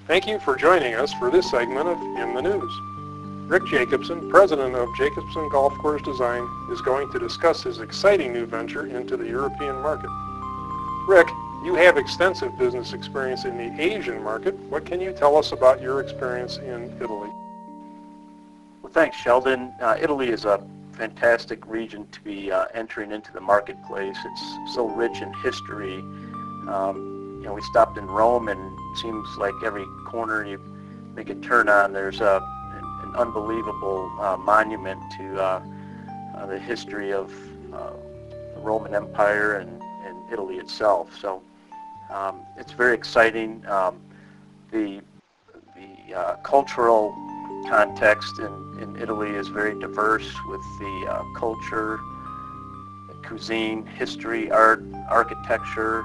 Thank you for joining us for this segment of In the News. Rick Jacobson, president of Jacobson Golf Course Design, is going to discuss his exciting new venture into the European market. Rick, you have extensive business experience in the Asian market. What can you tell us about your experience in Italy? Well, thanks, Sheldon. Italy is a fantastic region to be entering into the marketplace. It's so rich in history. We stopped in Rome, and it seems like every corner you make a turn on, there's an unbelievable monument to the history of the Roman Empire and Italy itself. So it's very exciting. The cultural context in Italy is very diverse with the culture, the cuisine, history, art, architecture,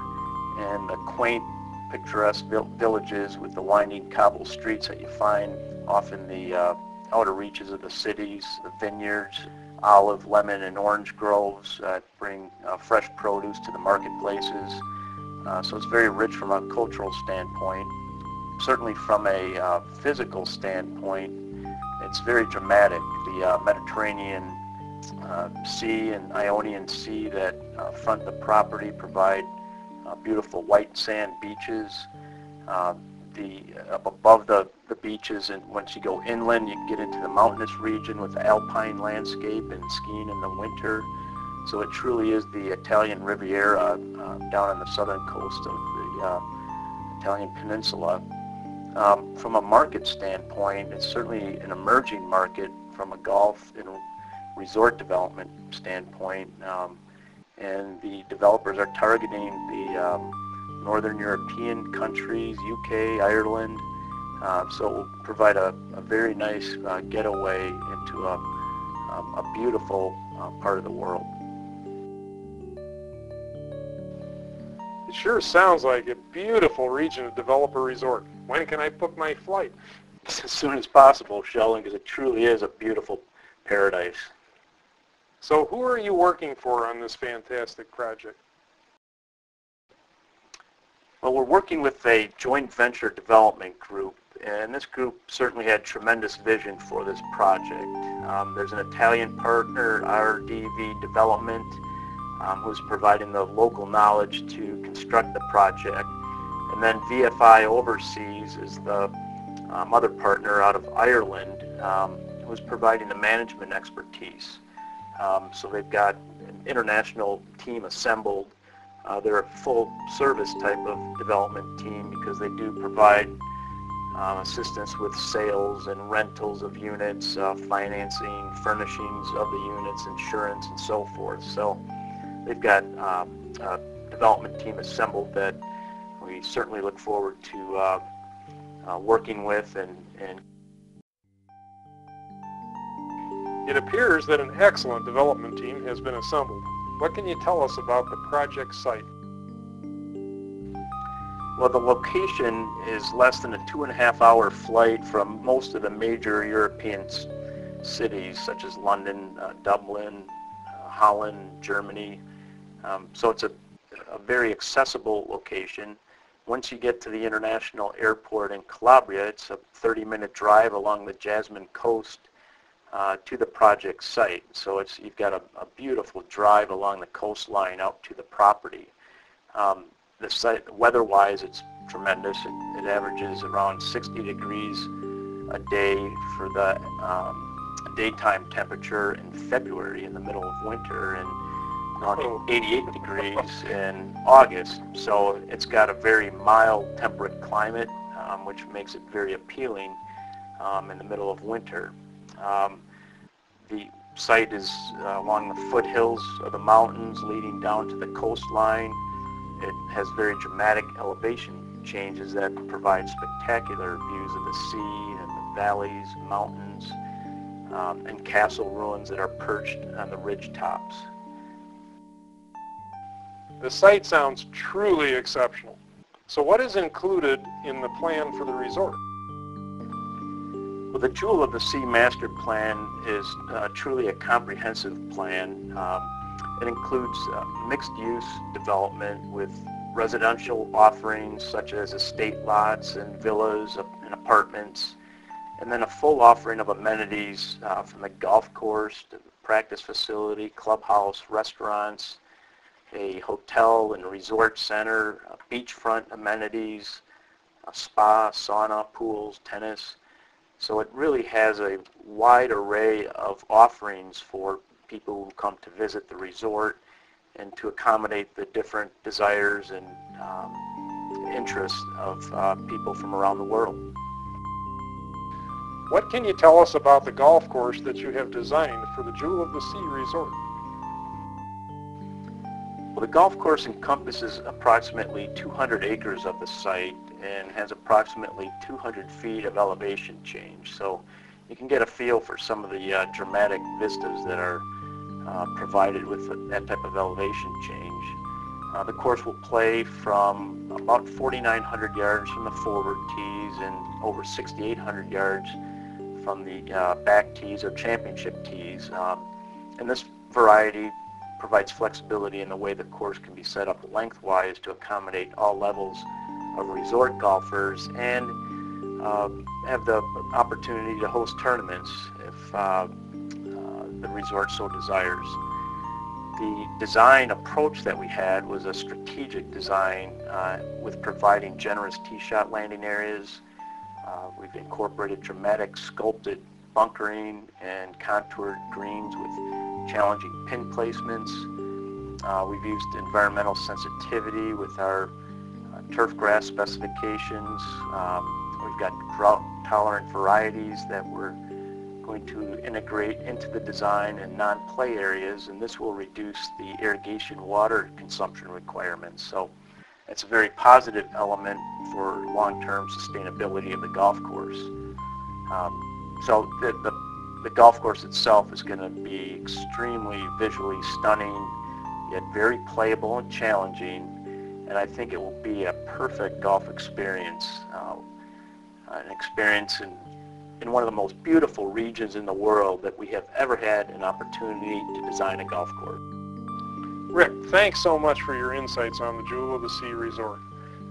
and the quaint, picturesque villages with the winding cobble streets that you find off in the outer reaches of the cities, the vineyards, olive, lemon, and orange groves that bring fresh produce to the marketplaces. So it's very rich from a cultural standpoint. Certainly from a physical standpoint, it's very dramatic. The Mediterranean Sea and Ionian Sea that front the property provide beautiful white sand beaches. Up above the beaches, and once you go inland, you get into the mountainous region with the alpine landscape and skiing in the winter. So it truly is the Italian Riviera down on the southern coast of the Italian peninsula. From a market standpoint, it's certainly an emerging market from a golf and resort development standpoint. And the developers are targeting the Northern European countries, UK, Ireland. So it will provide a very nice getaway into a beautiful part of the world. It sure sounds like a beautiful region to develop a resort. When can I book my flight? As soon as possible, Sheldon, because it truly is a beautiful paradise. So who are you working for on this fantastic project? Well, we're working with a joint venture development group, and this group certainly had tremendous vision for this project. There's an Italian partner, RDV Development, who's providing the local knowledge to construct the project. And then VFI Overseas is the other partner out of Ireland, who's providing the management expertise. So they've got an international team assembled. They're a full service type of development team because they do provide assistance with sales and rentals of units, financing, furnishings of the units, insurance, and so forth. So they've got a development team assembled that we certainly look forward to working with and It appears that an excellent development team has been assembled. What can you tell us about the project site? Well, the location is less than a 2.5-hour flight from most of the major European cities such as London, Dublin, Holland, Germany. So it's a very accessible location. Once you get to the international airport in Calabria, it's a 30-minute drive along the Jasmine coast to the project site. So you've got a beautiful drive along the coastline out to the property. The site, weather-wise, it's tremendous. It averages around 60 degrees a day for the daytime temperature in February in the middle of winter, and around 88 degrees in August. So it's got a very mild temperate climate, which makes it very appealing in the middle of winter. The site is along the foothills of the mountains leading down to the coastline. It has very dramatic elevation changes that provide spectacular views of the sea and the valleys, mountains, and castle ruins that are perched on the ridge tops. The site sounds truly exceptional. So what is included in the plan for the resort? Well, the Jewel of the Sea Master Plan is truly a comprehensive plan. It includes mixed-use development with residential offerings such as estate lots and villas and apartments, and then a full offering of amenities from the golf course to the practice facility, clubhouse, restaurants, a hotel and resort center, beachfront amenities, a spa, sauna, pools, tennis. So it really has a wide array of offerings for people who come to visit the resort and to accommodate the different desires and interests of people from around the world. What can you tell us about the golf course that you have designed for the Jewel of the Sea Resort? Well, the golf course encompasses approximately 200 acres of the site and has approximately 200 feet of elevation change. So you can get a feel for some of the dramatic vistas that are provided with that type of elevation change. The course will play from about 4,900 yards from the forward tees and over 6,800 yards from the back tees or championship tees. And this variety provides flexibility in the way the course can be set up lengthwise to accommodate all levels of resort golfers and have the opportunity to host tournaments if the resort so desires. The design approach that we had was a strategic design with providing generous tee shot landing areas. We've incorporated dramatic sculpted bunkering and contoured greens with challenging pin placements. We've used environmental sensitivity with our turf grass specifications. We've got drought-tolerant varieties that we're going to integrate into the design and non-play areas, and this will reduce the irrigation water consumption requirements. So it's a very positive element for long-term sustainability of the golf course. So the golf course itself is going to be extremely visually stunning, yet very playable and challenging, and I think it will be a perfect golf experience, an experience in one of the most beautiful regions in the world that we have ever had an opportunity to design a golf course. Rick, thanks so much for your insights on the Jewel of the Sea Resort.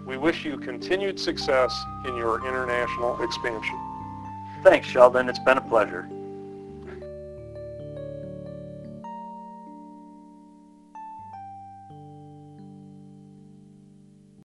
We wish you continued success in your international expansion. Thanks, Sheldon. It's been a pleasure.